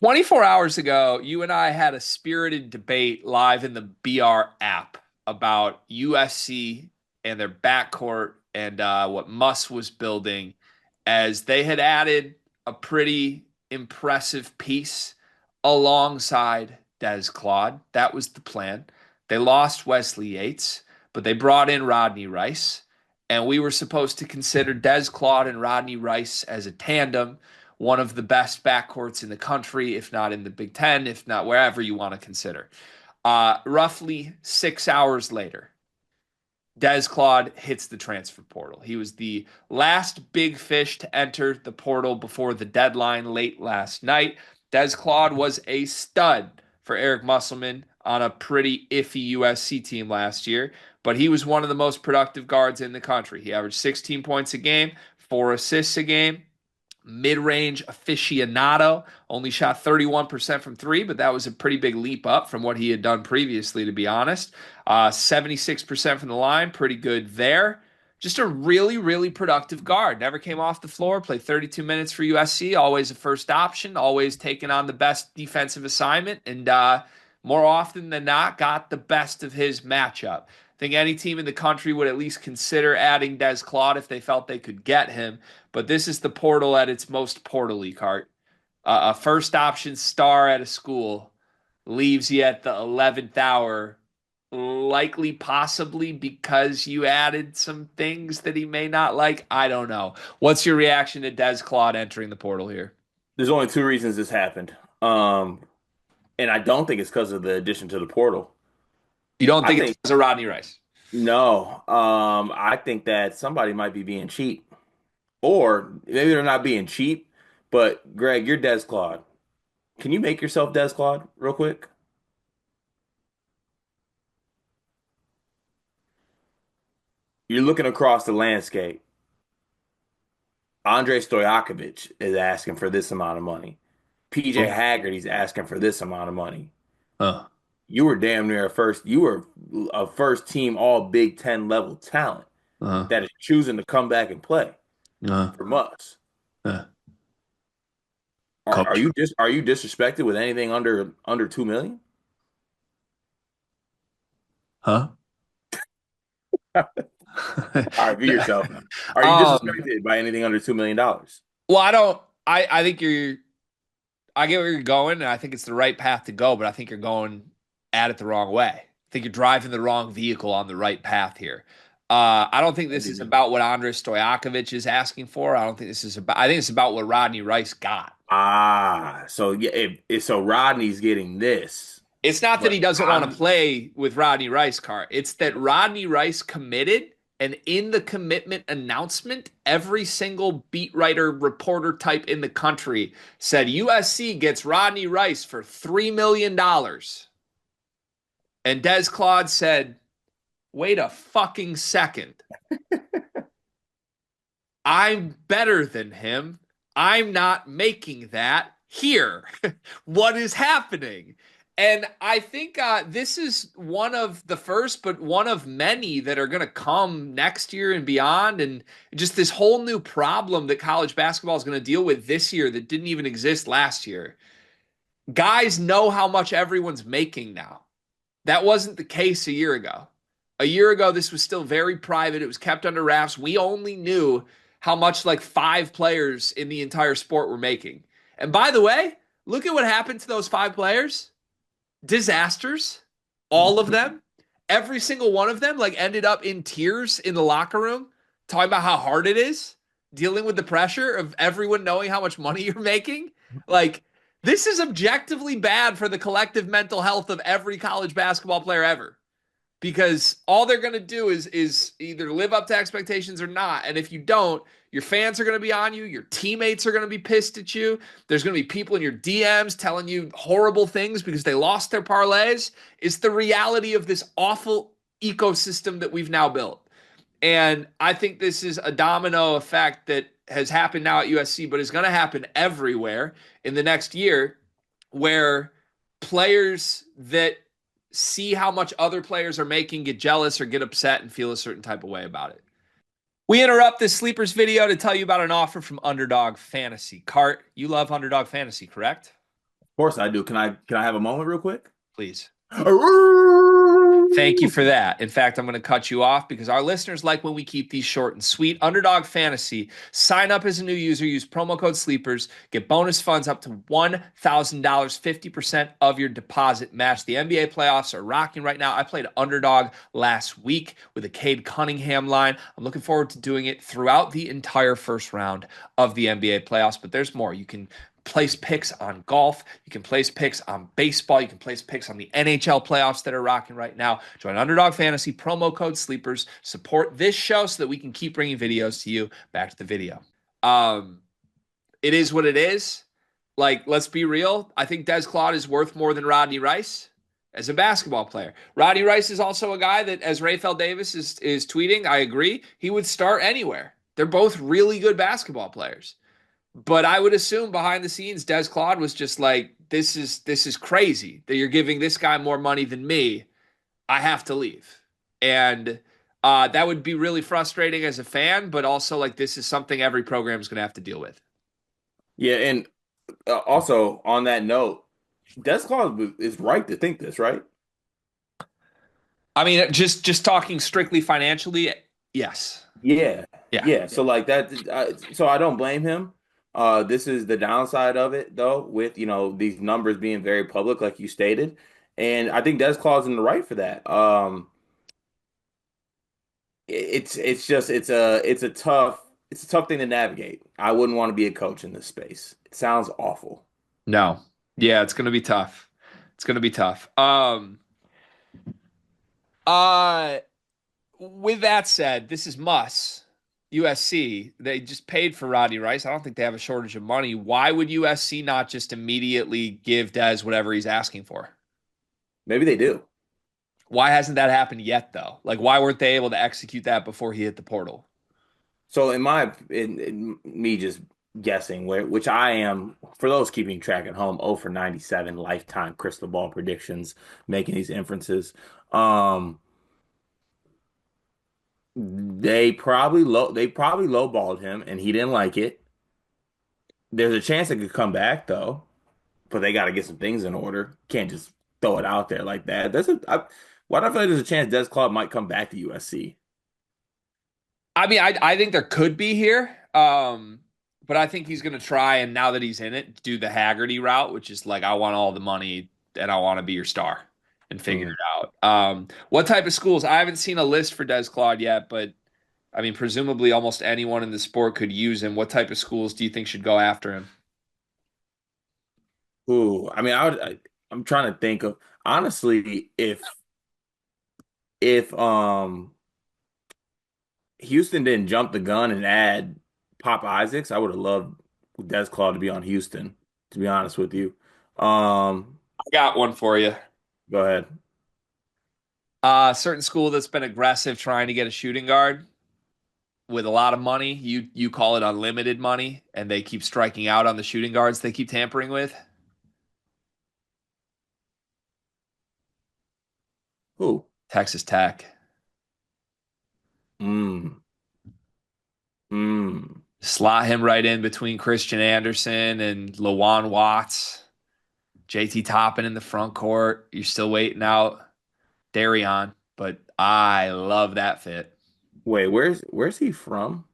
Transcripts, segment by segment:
24 hours ago, you and I had a spirited debate live in the BR app about USC and their backcourt and what Muss was building, as they had added a pretty impressive piece alongside Des Claude. That was the plan. They lost Wesley Yates, but they brought in Rodney Rice, and we were supposed to consider Des Claude and Rodney Rice as a tandem, one of the best backcourts in the country, if not in the Big Ten, if not wherever you want to consider. Roughly 6 hours later, Dez Claude hits the transfer portal. He was the last big fish to enter the portal before the deadline late last night. Dez Claude was a stud for Eric Musselman on a pretty iffy USC team last year, but he was one of the most productive guards in the country. He averaged 16 points a game, 4 assists a game, mid-range aficionado, only shot 31% from three, but that was a pretty big leap up from what he had done previously, to be honest. 76% from the line, pretty good there. Just a really, really productive guard. Never came off the floor, played 32 minutes for USC, always a first option, always taking on the best defensive assignment, and more often than not, got the best of his matchup. I think any team in the country would at least consider adding Des Claude if they felt they could get him. But this is the portal at its most portally, Cart. A first option star at a school leaves you at the 11th hour, likely possibly because you added some things that he may not like. I don't know. What's your reaction to Des Claude entering the portal here? There's only two reasons this happened. And I don't think it's because of the addition to the portal. You don't I think it's think because of Rodney Rice? no. I think that somebody might be being cheap. Or maybe they're not being cheap, but Greg, you're Des Claude. Can you make yourself Des Claude real quick? You're looking across the landscape. Andre Stojakovic is asking for this amount of money. PJ Oh. Haggerty's asking for this amount of money. Huh. You were damn near you were a first team all Big Ten level talent Uh, that is choosing to come back and play uh, for Muss. uh. Are Coach. you are you disrespected with anything under 2 million? Huh? All right, be yourself now. Are you um, disrespected by anything under $2 million? well, I don't. I think you're. I get where you're going, and I think it's the right path to go, but I think you're going at it the wrong way. I think you're driving the wrong vehicle on the right path here. I don't think What this do you is mean? about what Andres Stojakovic is asking for. I don't think this is about. I think it's about what Rodney Rice got. So yeah, so Rodney's getting this, It's not that but he doesn't want to I'm play with Rodney Rice, Car. It's that Rodney Rice committed, and in the commitment announcement, every single beat writer, reporter type in the country said USC gets Rodney Rice for $3 million. And Des Claude said, wait a fucking second. I'm better than him. I'm not making that here. What is happening? And I think this is one of the first, but one of many that are going to come next year and beyond. And just this whole new problem that college basketball is going to deal with this year that didn't even exist last year. Guys know how much everyone's making now. That wasn't the case a year ago. A year ago, this was still very private. It was kept under wraps. We only knew how much like five players in the entire sport were making. And by the way, look at what happened to those five players. Disasters. All of them. Every single one of them like ended up in tears in the locker room, talking about how hard it is dealing with the pressure of everyone knowing how much money you're making. Like, this is objectively bad for the collective mental health of every college basketball player ever, because all they're going to do is either live up to expectations or not. And if you don't, your fans are going to be on you, your teammates are going to be pissed at you. There's going to be people in your DMs telling you horrible things because they lost their parlays. It's the reality of this awful ecosystem that we've now built. And I think this is a domino effect that has happened now at USC, but is going to happen everywhere in the next year, where players that see how much other players are making get jealous or get upset and feel a certain type of way about it. We interrupt this sleepers video to tell you about an offer from Underdog Fantasy. Cart, you love Underdog Fantasy, correct? course I do. Can I have a moment real quick? Please. Thank you for that. In fact, I'm going to cut you off because our listeners like when we keep these short and sweet. Underdog Fantasy. Sign up as a new user. Use promo code SLEEPERS. Get bonus funds up to $1,000, 50% of your deposit match. The NBA playoffs are rocking right now. I played Underdog last week with a Cade Cunningham line. I'm looking forward to doing it throughout the entire first round of the NBA playoffs, but there's more. You can place picks on golf. You can place picks on baseball. You can place picks on the NHL playoffs that are rocking right now. Join Underdog Fantasy, promo code SLEEPERS. Support this show so that we can keep bringing videos to you. Back to the video. Um, it is what it is. Like, let's be real. I think Des Claude is worth more than Rodney Rice as a basketball player. Rodney Rice is also a guy that, as Rafael Davis is tweeting, I agree, he would start anywhere. They're both really good basketball players. But I would assume behind the scenes, Des Claude was just like, this is crazy that you're giving this guy more money than me. I have to leave. And that would be really frustrating as a fan, but also like this is something every program is going to have to deal with. Yeah, and also on that note, Des Claude is right to think this, right? I mean, just talking strictly financially, yes. Yeah, Yeah. yeah. So like that, so I don't blame him. This is the downside of it, though, with these numbers being very public, like you stated, and I think Des Claude's in the right for that. It's a tough thing to navigate. I wouldn't want to be a coach in this space. It sounds awful. No. Yeah, it's going to be tough. It's going to be tough. Uh with that said, this is Muss, USC. They just paid for Rodney Rice. I don't think they have a shortage of money. Why would USC not just immediately give Dez whatever he's asking for? Maybe they do. Why hasn't that happened yet, though? Like, why weren't they able to execute that before he hit the portal? So in me just guessing, which I am, for those keeping track at home, 0 for 97 lifetime crystal ball predictions, making these inferences. They probably lowballed him and he didn't like it. There's a chance it could come back though, but they got to get some things in order. Can't just throw it out there like that. Why do I feel like there's a chance Des Claude might come back to USC? I mean, I think there could be here, but I think he's going to try, and now that he's in it, do the Haggerty route, which is like, I want all the money and I want to be your star and figure Mm. it out. What type of schools? I haven't seen a list for Des Claude yet, but I mean, presumably almost anyone in the sport could use him. What type of schools do you think should go after him? Ooh, I mean, I'm trying to think of honestly if Houston didn't jump the gun and add Pop Isaacs, I would have loved Des Claude to be on Houston, to be honest with you. Um, I got one for you. Go ahead. Certain school that's been aggressive trying to get a shooting guard with a lot of money. You call it unlimited money, and they keep striking out on the shooting guards they keep tampering with. Who? Texas Tech. Mm. Mm. Slot him right in between Christian Anderson and Lawan Watts. JT Toppin in the front court. You're still waiting out Darion, but I love that fit. Wait, where's he from?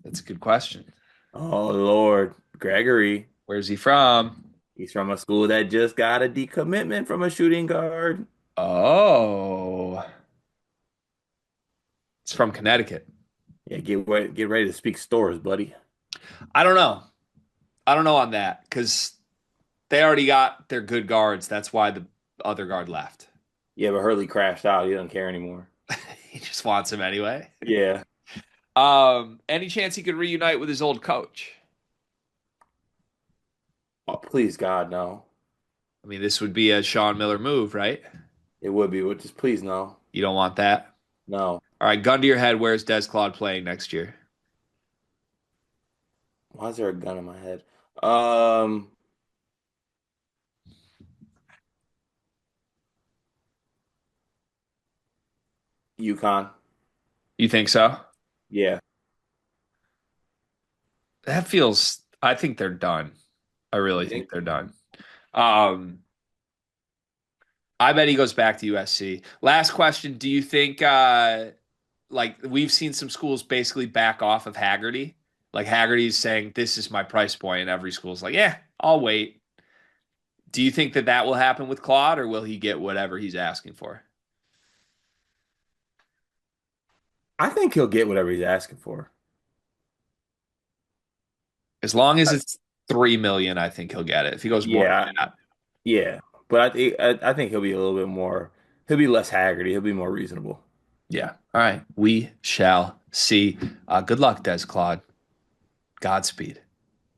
That's a good question. Oh Lord, Gregory. Where's he from? He's from a school that just got a decommitment from a shooting guard. Oh, it's from Connecticut. Yeah, get ready to speak stores, buddy. I don't know. I don't know on that because they already got their good guards. That's why the other guard left. Yeah, but Hurley crashed out. He doesn't care anymore. He just wants him anyway. Yeah. Any chance he could reunite with his old coach? Oh, please, God, no. I mean, this would be a Sean Miller move, right? It would be, but just please, no. You don't want that. No. All right, gun to your head. Where's Des Claude playing next year? Why is there a gun in my head? Um, UConn. You think so? Yeah. That feels. I think they're done. I really You think think? they're done. Um, I bet he goes back to USC. Last question. Do you think like we've seen some schools basically back off of Haggerty? Like Haggerty's saying, this is my price point, and every school's like, yeah, I'll wait. Do you think that that will happen with Claude, or will he get whatever he's asking for? I think he'll get whatever he's asking for. As long as it's 3 million, I think he'll get it. If he goes more Yeah, than that, yeah. But I think he'll be a little bit more. He'll be less Haggerty. He'll be more reasonable. yeah. All right. We shall see. Good luck, Des Claude. Godspeed.